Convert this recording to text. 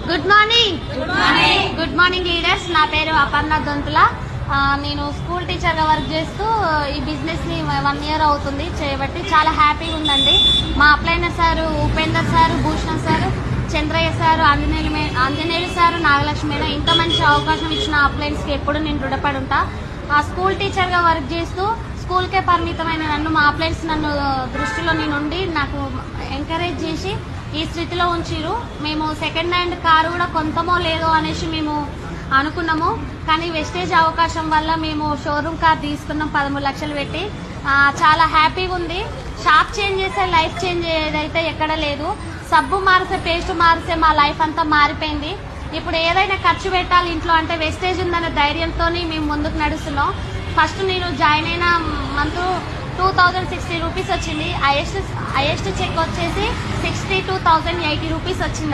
Good morning. Good morning leaders. నా పేరు అపర్ణ దొంతుల. నేను స్కూల్ టీచర్గా వర్క్ చేస్తూ ఈ బిజినెస్ని 1 year అవుతుంది చేయబట్టి చాలా హ్యాపీగా ఉందండి. మా అప్లైనర్ sir, Upender sir, Bhushan sir, Chandraiah sir, Anjaneyulu sir, Nagalakshmi madam ఇంత మంచి అవకాశం ఇచ్చిన అప్లైన్స్కి ఎప్పుడు నేను రుణపడి ఉంటా. స్కూల్ టీచర్గా వర్క్ చేస్తూ స్కూల్కే పరిమితమైన నన్ను, మా అప్లైన్స్ నన్ను దృష్టిలో నుండి నాకు ఎంకరేజ్ చేసి ఈ స్థితిలో ఉంచిరు. మేము సెకండ్ హ్యాండ్ కారు కూడా కొంతమో లేదో అనేసి మేము అనుకున్నాము. కానీ వెస్టేజ్ అవకాశం వల్ల మేము షోరూమ్ కార్ తీసుకున్నాం 13 లక్షలు పెట్టి. చాలా హ్యాపీగా ఉంది. షాప్ చేంజ్ చేస్తే లైఫ్ చేంజ్ ఏదైతే ఎక్కడ లేదు. సబ్బు మారితే, పేస్ట్ మారితే మా లైఫ్ అంతా మారిపోయింది. ఇప్పుడు ఏదైనా ఖర్చు పెట్టాలి ఇంట్లో అంటే వెస్టేజ్ ఉందనే ధైర్యంతో మేము ముందుకు నడుస్తున్నాం. ఫస్ట్ నేను జాయిన్ అయిన మంత్ 2060 రూపీస్ వచ్చింది. హైయెస్ట్ చెక్ వచ్చేసి 62,080 రూపీస్ వచ్చింది.